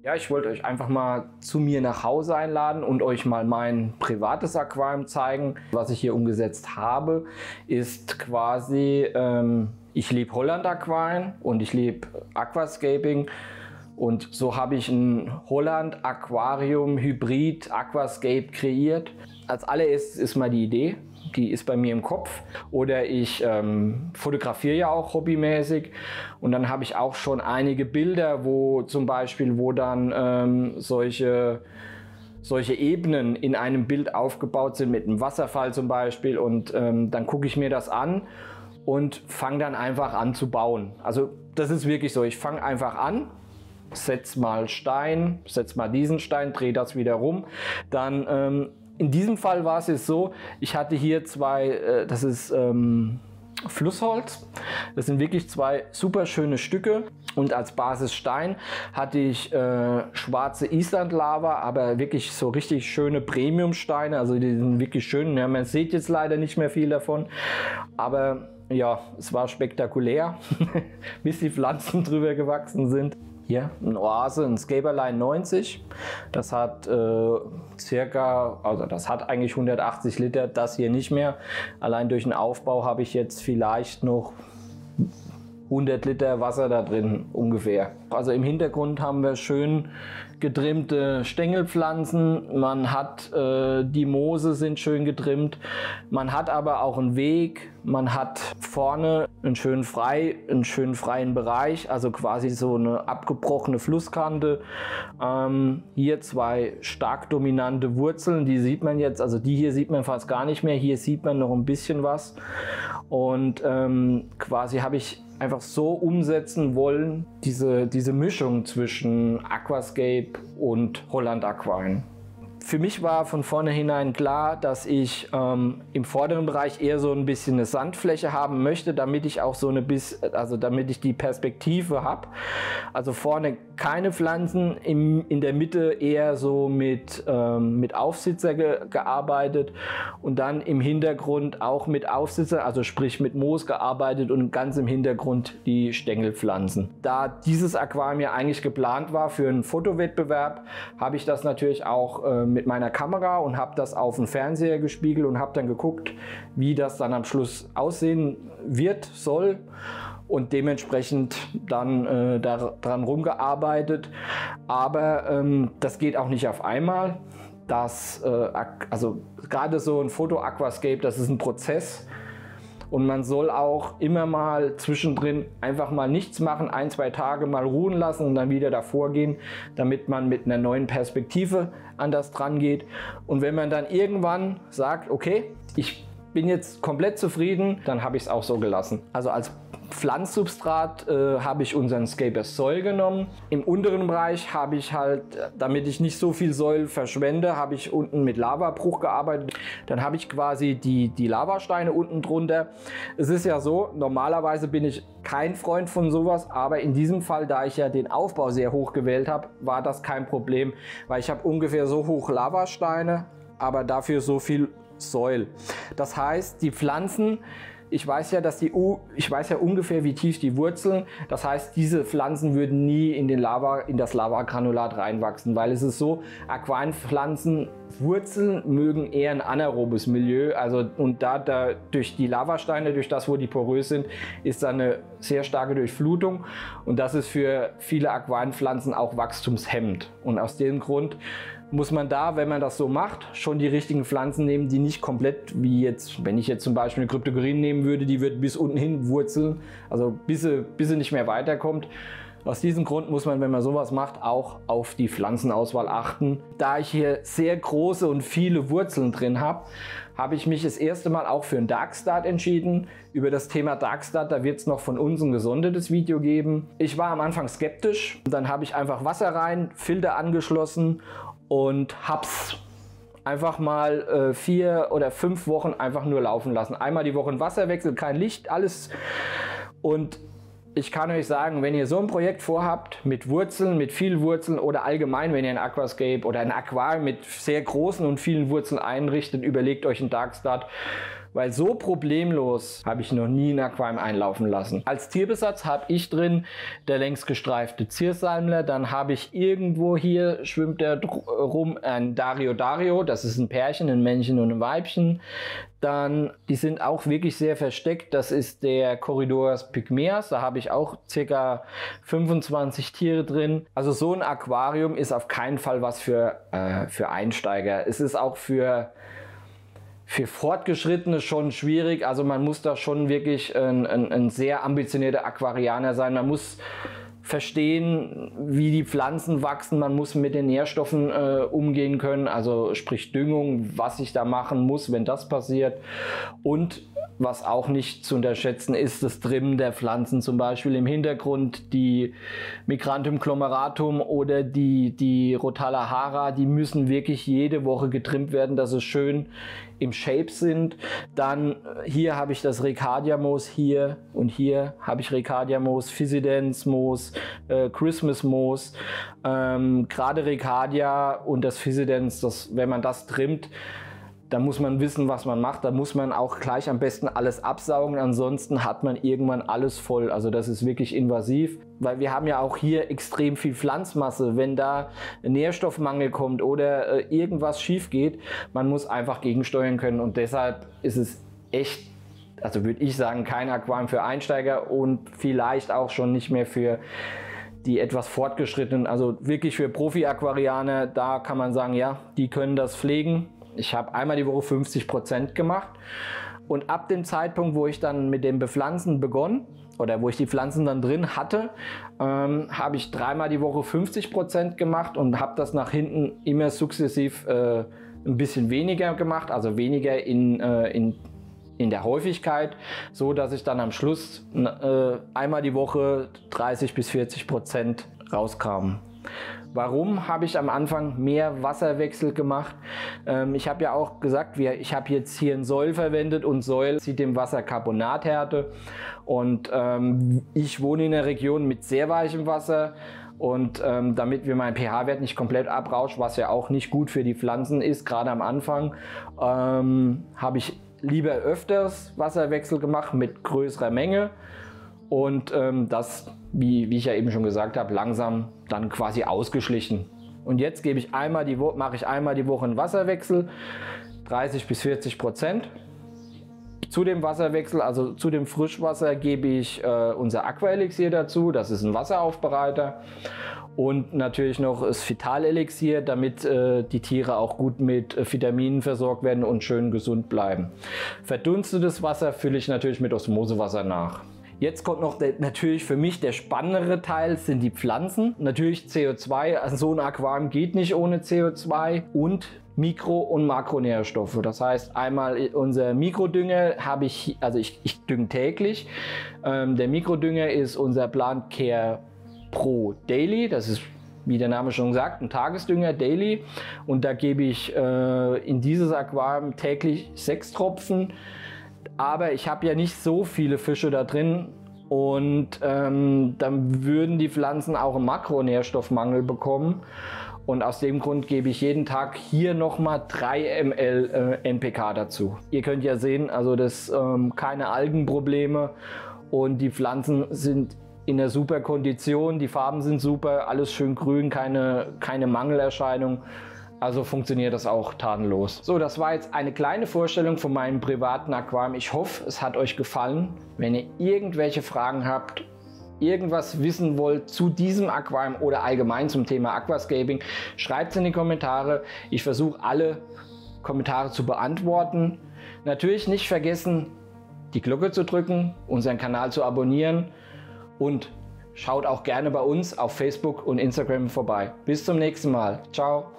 Ja, ich wollte euch einfach mal zu mir nach Hause einladen und euch mal mein privates Aquarium zeigen. Was ich hier umgesetzt habe, ist quasi, ich liebe Holland-Aquarien und ich liebe Aquascaping. Und so habe ich ein Holland Aquarium Hybrid Aquascape kreiert. Als allererstes ist mal die Idee, die ist bei mir im Kopf. Oder ich fotografiere ja auch hobbymäßig. Und dann habe ich auch schon einige Bilder, wo zum Beispiel, wo dann solche Ebenen in einem Bild aufgebaut sind, mit einem Wasserfall zum Beispiel. Und dann gucke ich mir das an und fange dann einfach an zu bauen. Also das ist wirklich so, ich fange einfach an. Setz mal Stein, setz mal diesen Stein, drehe das wieder rum. Dann in diesem Fall war es jetzt so, ich hatte hier zwei, das ist Flussholz. Das sind wirklich zwei super schöne Stücke. Und als Basisstein hatte ich schwarze Islandlava, aber wirklich so richtig schöne Premiumsteine. Also die sind wirklich schön. Ja, man sieht jetzt leider nicht mehr viel davon. Aber ja, es war spektakulär, bis die Pflanzen drüber gewachsen sind. Hier ein Oase, ein Scaperline 90. Das hat das hat eigentlich 180 Liter, das hier nicht mehr. Allein durch den Aufbau habe ich jetzt vielleicht noch 100 Liter Wasser da drin ungefähr. Also im Hintergrund haben wir schön getrimmte Stängelpflanzen. Man hat die Moose sind schön getrimmt. Man hat aber auch einen Weg. Man hat vorne einen schönen freien Bereich, also quasi so eine abgebrochene Flusskante. Hier zwei stark dominante Wurzeln, die sieht man jetzt, also die hier sieht man fast gar nicht mehr. Hier sieht man noch ein bisschen was. Und quasi habe ich einfach so umsetzen wollen, diese Mischung zwischen Aquascape und Holland Aquarien. Für mich war von vornherein klar, dass ich im vorderen Bereich eher so ein bisschen eine Sandfläche haben möchte, damit ich auch so damit ich die Perspektive habe. Also vorne keine Pflanzen, in der Mitte eher so mit Aufsitzer gearbeitet und dann im Hintergrund auch mit Aufsitzer, also sprich mit Moos gearbeitet und ganz im Hintergrund die Stängelpflanzen. Da dieses Aquarium ja eigentlich geplant war für einen Fotowettbewerb, habe ich das natürlich auch mit meiner Kamera und habe das auf den Fernseher gespiegelt und habe dann geguckt, wie das dann am Schluss aussehen soll und dementsprechend dann daran rumgearbeitet. Aber das geht auch nicht auf einmal. Also gerade so ein Foto-Aquascape, das ist ein Prozess. Und man soll auch immer mal zwischendrin einfach mal nichts machen, 1-2 Tage mal ruhen lassen und dann wieder davor gehen, damit man mit einer neuen Perspektive an das dran geht. Und wenn man dann irgendwann sagt, okay, ich bin jetzt komplett zufrieden, dann habe ich es auch so gelassen. Also als Pflanzsubstrat habe ich unseren Scaper Soil genommen. Im unteren Bereich habe ich halt, damit ich nicht so viel Soil verschwende, habe ich unten mit Lavabruch gearbeitet. Dann habe ich quasi die Lavasteine unten drunter. Es ist ja so, normalerweise bin ich kein Freund von sowas, aber in diesem Fall, da ich ja den Aufbau sehr hoch gewählt habe, war das kein Problem, weil ich habe ungefähr so hoch Lavasteine, aber dafür so viel Soil. Das heißt, die Pflanzen, ich weiß ja ungefähr, wie tief die Wurzeln. Das heißt, diese Pflanzen würden nie in das Lavagranulat reinwachsen, weil es ist so, Aquarienpflanzen, Wurzeln mögen eher ein anaerobes Milieu. Also und da durch die Lavasteine, durch das, wo die porös sind, ist da eine sehr starke Durchflutung und das ist für viele Aquarienpflanzen auch wachstumshemmend. Und aus dem Grund muss man da, wenn man das so macht, schon die richtigen Pflanzen nehmen, die nicht komplett, wie jetzt, wenn ich jetzt zum Beispiel eine Cryptocorin nehmen würde, die wird bis unten hin wurzeln, also bis sie nicht mehr weiterkommt. Aus diesem Grund muss man, wenn man sowas macht, auch auf die Pflanzenauswahl achten. Da ich hier sehr große und viele Wurzeln drin habe, habe ich mich das erste Mal auch für einen Darkstart entschieden. Über das Thema Darkstart, da wird es noch von uns ein gesondertes Video geben. Ich war am Anfang skeptisch, dann habe ich einfach Wasser rein, Filter angeschlossen und hab's einfach mal 4 oder 5 Wochen einfach nur laufen lassen. Einmal die Woche ein Wasserwechsel, kein Licht, alles. Und ich kann euch sagen, wenn ihr so ein Projekt vorhabt, mit Wurzeln, mit vielen Wurzeln oder allgemein, wenn ihr ein Aquascape oder ein Aquarium mit sehr großen und vielen Wurzeln einrichtet, überlegt euch einen Darkstart, weil so problemlos habe ich noch nie ein Aquarium einlaufen lassen. Als Tierbesatz habe ich drin der längst gestreifte Ziersalmler, dann habe ich irgendwo hier schwimmt der rum ein Dario, das ist ein Pärchen, ein Männchen und ein Weibchen. Dann, die sind auch wirklich sehr versteckt, das ist der Corydoras pygmaeus, da habe ich auch ca. 25 Tiere drin. Also so ein Aquarium ist auf keinen Fall was für Einsteiger. Es ist auch für Fortgeschrittene schon schwierig, also man muss da schon wirklich ein sehr ambitionierter Aquarianer sein. Man muss verstehen, wie die Pflanzen wachsen, man muss mit den Nährstoffen umgehen können, also sprich Düngung, was ich da machen muss, wenn das passiert. Und was auch nicht zu unterschätzen ist, das Trimmen der Pflanzen, zum Beispiel im Hintergrund die Migrantium glomeratum oder die Rotala hara, die müssen wirklich jede Woche getrimmt werden, dass sie schön im Shape sind. Dann hier habe ich das Recardia-Moos, hier und hier habe ich Recardia-Moos, Physidens-Moos, Christmas-Moos. Gerade Recardia und das Physidens, wenn man das trimmt, da muss man wissen, was man macht. Da muss man auch gleich am besten alles absaugen. Ansonsten hat man irgendwann alles voll. Also das ist wirklich invasiv, weil wir haben ja auch hier extrem viel Pflanzmasse. Wenn da ein Nährstoffmangel kommt oder irgendwas schief geht, man muss einfach gegensteuern können. Und deshalb ist es echt, also würde ich sagen, kein Aquarium für Einsteiger und vielleicht auch schon nicht mehr für die etwas fortgeschrittenen. Also wirklich für Profi-Aquarianer, da kann man sagen, ja, die können das pflegen. Ich habe einmal die Woche 50% gemacht und ab dem Zeitpunkt, wo ich dann mit dem Bepflanzen begonnen oder wo ich die Pflanzen dann drin hatte, habe ich dreimal die Woche 50% gemacht und habe das nach hinten immer sukzessiv ein bisschen weniger gemacht, also weniger in der Häufigkeit, so dass ich dann am Schluss einmal die Woche 30 bis 40% rauskam. Warum habe ich am Anfang mehr Wasserwechsel gemacht? Ich habe ja auch gesagt, ich habe jetzt hier ein Soil verwendet und Soil zieht dem Wasser Carbonathärte. Und ich wohne in einer Region mit sehr weichem Wasser. Und damit wir meinen pH-Wert nicht komplett abrauschen, was ja auch nicht gut für die Pflanzen ist, gerade am Anfang, habe ich lieber öfters Wasserwechsel gemacht mit größerer Menge. Und das, wie ich ja eben schon gesagt habe, langsam dann quasi ausgeschlichen. Und jetzt mache ich einmal die Woche einen Wasserwechsel, 30 bis 40%. Zu dem Wasserwechsel, also zu dem Frischwasser, gebe ich unser Aquaelixier dazu, das ist ein Wasseraufbereiter. Und natürlich noch das Vitalelixier, damit die Tiere auch gut mit Vitaminen versorgt werden und schön gesund bleiben. Verdunstetes Wasser fülle ich natürlich mit Osmosewasser nach. Jetzt kommt noch natürlich für mich der spannendere Teil, sind die Pflanzen. Natürlich CO2, also so ein Aquarium geht nicht ohne CO2 und Mikro- und Makronährstoffe. Das heißt, einmal unser Mikrodünger habe ich, also ich dünge täglich. Der Mikrodünger ist unser Plant Care Pro Daily, das ist, wie der Name schon sagt, ein Tagesdünger Daily. Und da gebe ich in dieses Aquarium täglich 6 Tropfen. Aber ich habe ja nicht so viele Fische da drin und dann würden die Pflanzen auch einen Makronährstoffmangel bekommen. Und aus dem Grund gebe ich jeden Tag hier nochmal 3 ml NPK dazu. Ihr könnt ja sehen, also das keine Algenprobleme und die Pflanzen sind in einer super Kondition, die Farben sind super, alles schön grün, keine Mangelerscheinung. Also funktioniert das auch tadellos. So, das war jetzt eine kleine Vorstellung von meinem privaten Aquarium. Ich hoffe, es hat euch gefallen. Wenn ihr irgendwelche Fragen habt, irgendwas wissen wollt zu diesem Aquarium oder allgemein zum Thema Aquascaping, schreibt es in die Kommentare. Ich versuche alle Kommentare zu beantworten. Natürlich nicht vergessen, die Glocke zu drücken, unseren Kanal zu abonnieren und schaut auch gerne bei uns auf Facebook und Instagram vorbei. Bis zum nächsten Mal. Ciao.